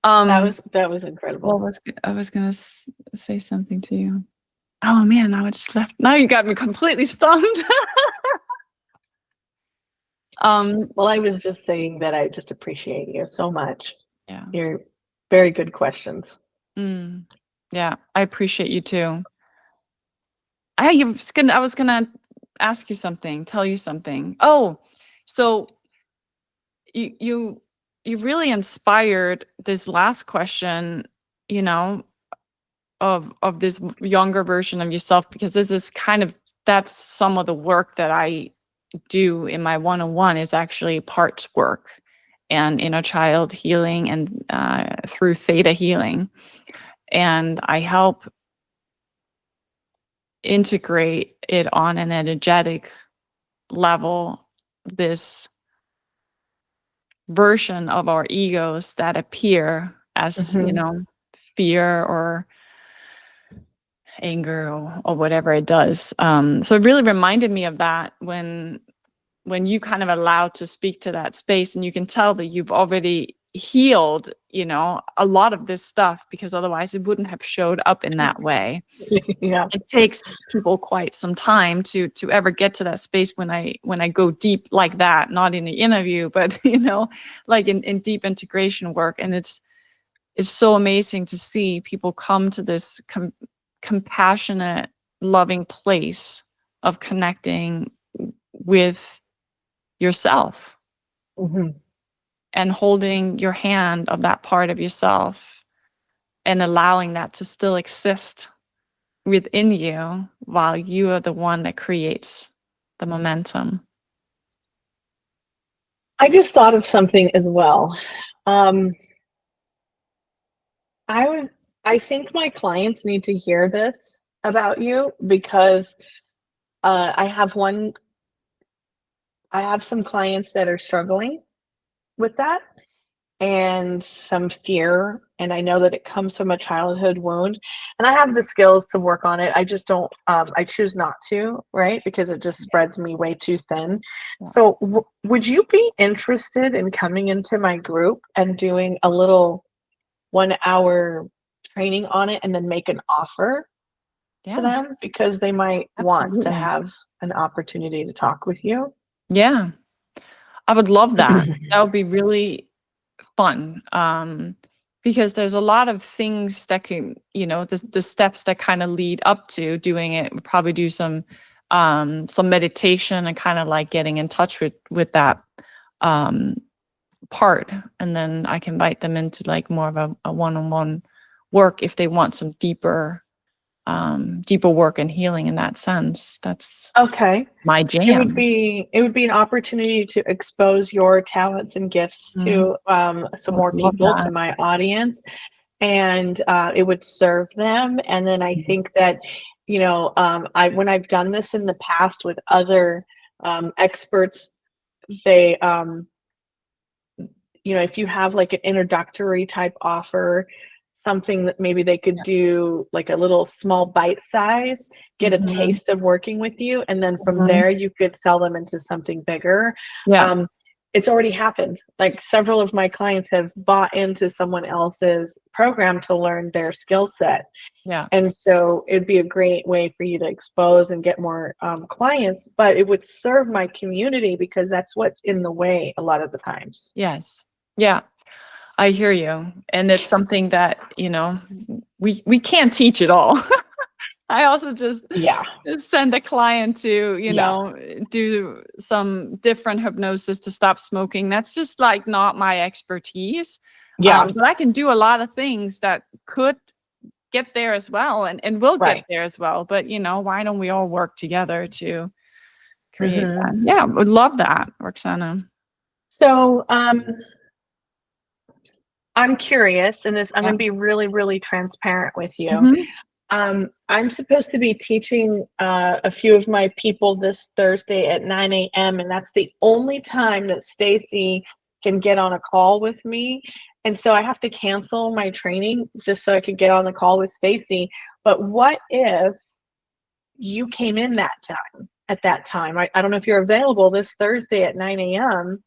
That was incredible. I was gonna say something to you. Oh man, now I just left. Now you got me completely stumped. Well, I was just saying that I just appreciate you so much. Yeah. You're very good questions. Mm, yeah, I appreciate you too. I was gonna ask you something, tell you something. Oh, so you you you really inspired this last question, you know, of this younger version of yourself, because this is kind of that's some of the work that I do in my one-on-one is actually parts work and inner child healing and through theta healing. And I help integrate it on an energetic level, this version of our egos that appear as, fear or anger or whatever it does. So it really reminded me of that when you kind of allowed to speak to that space, and you can tell that you've already healed, a lot of this stuff, because otherwise it wouldn't have showed up in that way. Yeah. It takes people quite some time to ever get to that space when I go deep like that, not in the interview, but like in deep integration work. And it's so amazing to see people come to this compassionate, loving place of connecting with yourself Mhm. and holding your hand of that part of yourself and allowing that to still exist within you while you are the one that creates the momentum. I just thought of something as well. Um, I think my clients need to hear this about you because I have some clients that are struggling with that and some fear, and I know that it comes from a childhood wound, and I have the skills to work on it. I just don't, I choose not to, right? Because it just spreads me way too thin. Yeah. So would you be interested in coming into my group and doing a little 1 hour training on it and then make an offer to Yeah, them because they might want to absolutely. have an opportunity to talk with you? Yeah, I would love that. That would be really fun. Because there's a lot of things that can, the steps that kind of lead up to doing it. We'll probably do some meditation and kind of like getting in touch with that part. And then I can invite them into like more of a one-on-one work if they want some deeper work and healing in that sense. That's Okay. my jam. It would be an opportunity to expose your talents and gifts Mhm. to some I would more love people, to that. my audience, and it would serve them. And then I Mhm. think that I when I've done this in the past with other experts, they if you have like an introductory type offer, something that maybe they could do like a little small bite size, get a Mhm. taste of working with you, and then from Mhm. there you could sell them into something bigger. Yeah. Um, it's already happened. Like several of my clients have bought into someone else's program to learn their skill set. Yeah. And so it'd be a great way for you to expose and get more clients, but it would serve my community because that's what's in the way a lot of the times. Yes. Yeah. I hear you. And it's something that, we can't teach it all. I also just Yeah. send a client to, Yeah. do some different hypnosis to stop smoking. That's just like not my expertise. Yeah. But I can do a lot of things that could get there as well and will get Right. there as well. But, why don't we all work together to create Hmm. that? Yeah, would love that, Roxana. So I'm curious, and I'm Yeah. going to be really, really transparent with you. Mhm. I'm supposed to be teaching a few of my people this Thursday at 9 a.m., and that's the only time that Stacy can get on a call with me. And so I have to cancel my training just so I could get on the call with Stacy. But what if you came in at that time? I don't know if you're available this Thursday at 9 a.m.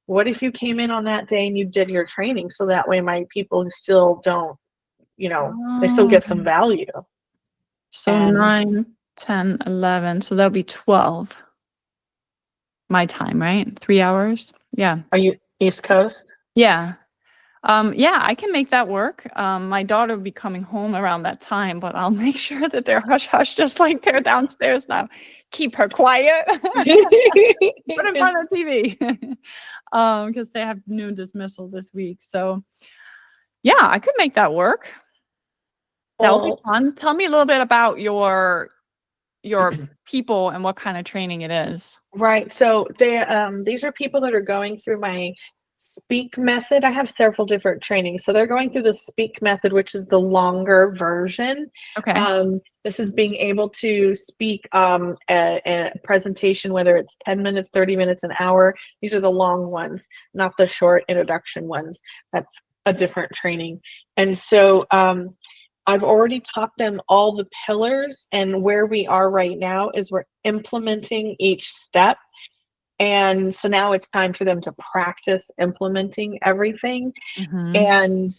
what if you came in on that day and you did your training so that way my people still don't, they still Oh, get some value. so And 9, 10, 11. So that'll be 12 my time, right? 3 hours? Yeah. are you East Coast? Yeah. Yeah, I can make that work. My daughter will be coming home around that time, but I'll make sure that they're hush hush, just like they're downstairs now. Keep her quiet. Put in front of the TV. Because they have noon dismissal this week. So yeah, I could make that work. That would be Well, fun. Tell me a little bit about your people and what kind of training it is. right. So these are people that are going through my speak method. I have several different trainings. So they're going through the speak method, which is the longer version. Okay. This is being able to speak a presentation, whether it's 10 minutes, 30 minutes, an hour. These are the long ones, not the short introduction ones. That's a different training. And so I've already taught them all the pillars, and where we are right now is we're implementing each step. And so now it's time for them to practice implementing everything. Mm-hmm. And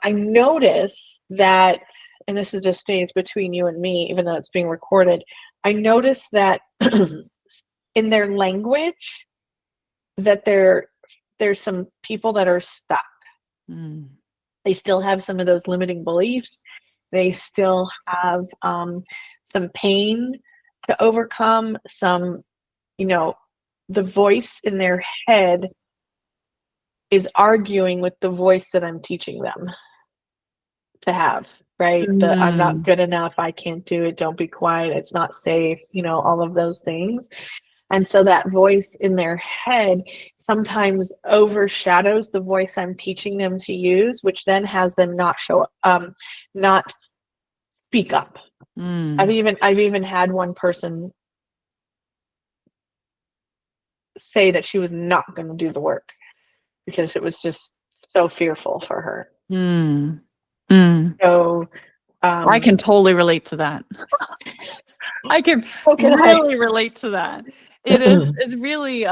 I notice that, and this is just stays between you and me, even though it's being recorded, I notice that in their language, that there's some people that are stuck. Mm. They still have some of those limiting beliefs. They still have some pain to overcome, some, the voice in their head is arguing with the voice that I'm teaching them to have, right? The I'm not Mm. good enough, I can't do it, don't be quiet, it's not safe, all of those things. And so that voice in their head sometimes overshadows the voice I'm teaching them to use, which then has them not speak up. Mm. I've even had one person say that she was not going to do the work because it was just so fearful for her. Mm. Mm. So I can totally relate to that. I can really relate to that. It's really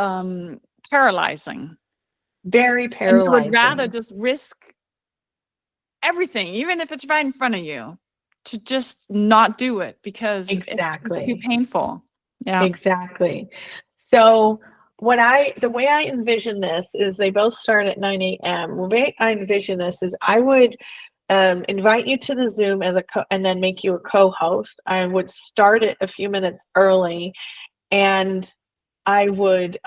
paralyzing. Very And you would rather paralyzing. just risk everything, even if it's right in front of you, to just not do it because it's just too Exactly. painful. Yeah. Exactly. So the way I envision this is they both start at 9 a.m. The way I envision this is I would invite you to the Zoom and then make you a co-host. I would start it a few minutes early, and I would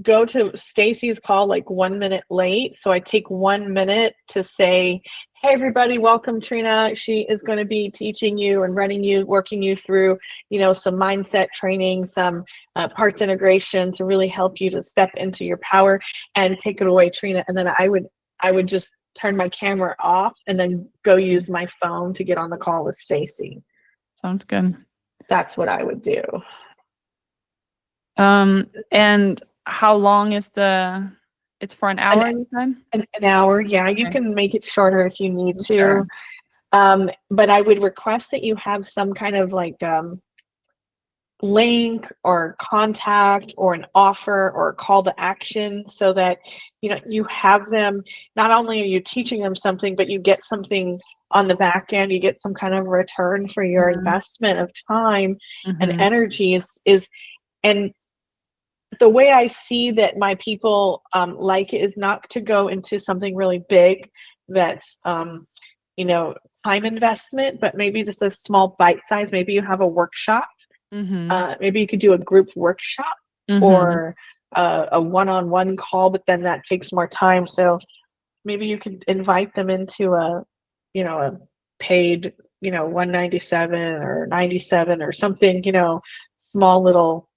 go to Stacy's call like 1 minute late. So I take 1 minute to say, hey, everybody, welcome Trina. She is going to be teaching you and working you through, some mindset training, some parts integration to really help you to step into your power, and take it away, Trina. And then I would just turn my camera off and then go use my phone to get on the call with Stacy. Sounds good. That's what I would do. And how long is it's for an hour, you said? An hour, yeah. You Okay. can make it shorter if you need to. Sure. But I would request that you have some kind of like link or contact or an offer or a call to action, so that you have them. Not only are you teaching them something, but you get something on the back end. You get some kind of return for your investment of time and Mm-hmm. energy. And the way I see that my people like it is not to go into something really big that's time investment, but maybe just a small bite size. Maybe you have a workshop. Mm-hmm. Maybe you could do a group workshop Mm-hmm. or a one-on-one call, but then that takes more time. So maybe you could invite them into a paid, 197 or 97 or something, small little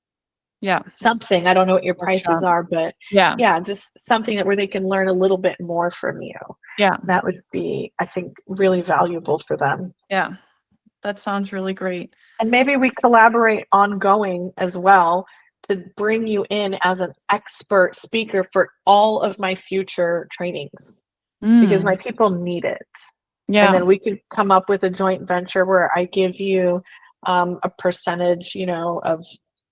Yeah. something. I don't know what your prices Workshop. are, but Yeah. yeah, just something where they can learn a little bit more from you. Yeah. That would be, I think, really valuable for them. Yeah. That sounds really great. And maybe we collaborate ongoing as well to bring you in as an expert speaker for all of my future trainings, because my people need it. And Yeah. then we could come up with a joint venture where I give you a percentage,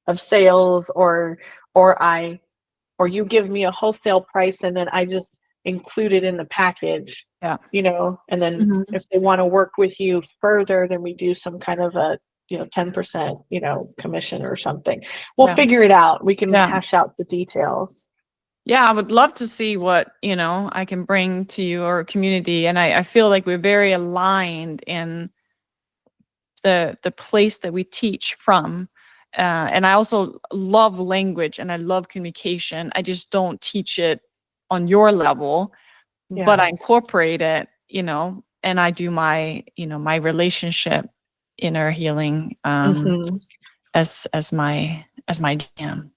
of sales, or I or you give me a wholesale price and then I just include it in the package, Yeah. and then Mhm. if they want to work with you further, then we do some kind of a, 10%, commission or something. We'll Yeah. figure it out. We can Yeah. hash out the details. Yeah, I would love to see what, I can bring to your community. And I feel like we're very aligned in the place that we teach from. And I also love language and I love communication. I just don't teach it on your level, but Yeah. I incorporate it, and I do my, my relationship inner healing Mhm. as my jam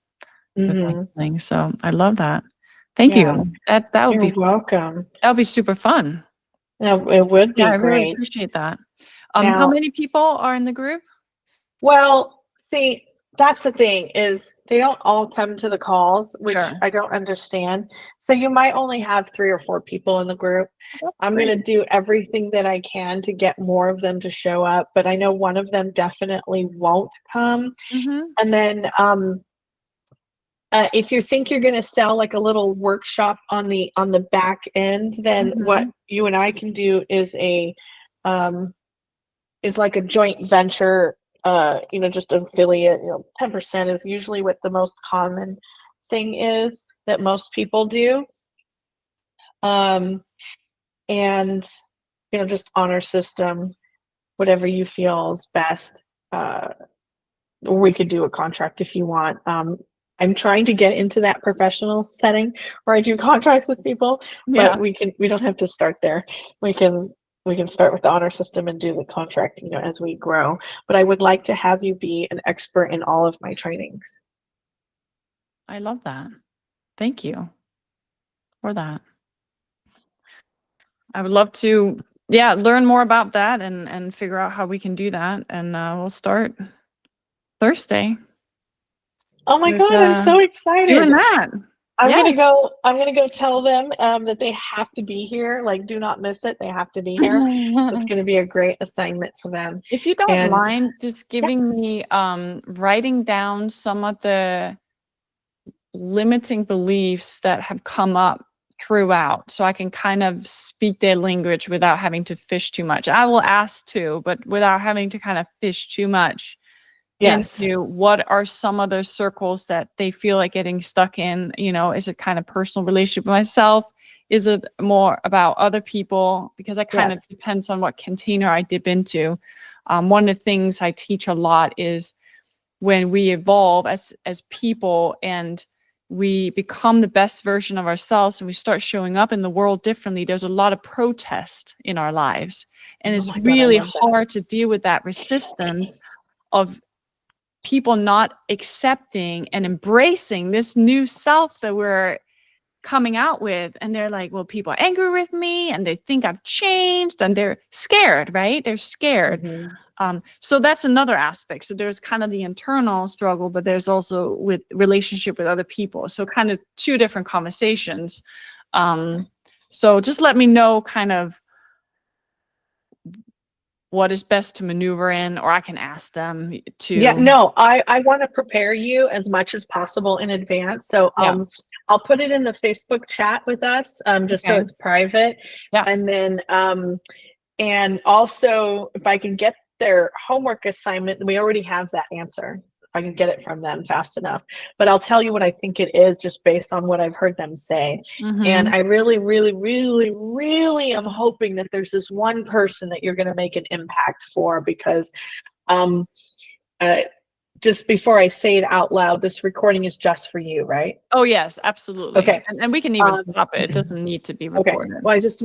with my Mhm. healing. So I love that. Thank Yeah. you. That would You're be welcome. super fun. Yeah, it would Yeah, be I really great. appreciate that. How Now, many people are in the group? well, see, that's the thing is they don't all come to the calls, which Sure. I don't understand. So you might only have 3 or 4 people in the group. That's I'm great. gonna do everything that I can to get more of them to show up, but I know one of them definitely won't come. Mhm. And then, if you think you're gonna sell like a little workshop on the back end, then what Mhm. you and I can do um, is like a joint venture, just affiliate, 10% is usually what the most common thing is that most people do. Um, and, just honor system, whatever you feel is best. Uh, or we could do a contract if you want. I'm trying to get into that professional setting where I do contracts with people, but Yeah. we don't have to start there. We can we can start with the honor system and do the contract, as we grow. But I would like to have you be an expert in all of my trainings. I love that. Thank you for that. I would love to, yeah, learn more about that and figure out how we can do that. And we'll start Thursday Oh my with God, I'm so doing excited. that. Yes. I'm gonna go tell them that they have to be here. Like, do not miss it. They have to be here. It's gonna be a great assignment for them. If you don't And mind just yeah, giving me writing down some of the limiting beliefs that have come up throughout so I can kind of speak their language without having to fish too much. I will ask too, but without having to kind of fish too much yes, into what are some other circles that they feel like getting stuck in. Is it kind of personal relationship with myself? Is it more about other people? Because that kind of yes, depends on what container I dip into. One of the things I teach a lot is when we evolve as people and we become the best version of ourselves and we start showing up in the world differently, there's a lot of protest in our lives. And oh it's my God, I really love that. hard to deal with that resistance of people not accepting and embracing this new self that we're coming out with. And they're like, well, people are angry with me and they think I've changed and they're scared, right? They're scared. Mhm. So that's another aspect. So there's kind of the internal struggle, but there's also with relationship with other people. So kind of two different conversations. Um, so just let me know kind of what is best to maneuver in, or I can ask them Yeah, to, no, I want to prepare you as much as possible in advance. So yeah, I'll put it in the Facebook chat with us, just so okay, it's private. yeah. And then and also if I can get their homework assignment, we already have that answer. If I can get it from them fast enough. But I'll tell you what I think it is just based on what I've heard them say. And Mm-hmm. I really, really, really, really am hoping that there's this one person that you're going to make an impact for because um uh, just before I say it out loud, this recording is just for you, right? Oh yes, absolutely. Okay. And we can even Um, stop it. It doesn't need to be okay. recorded. Well, I just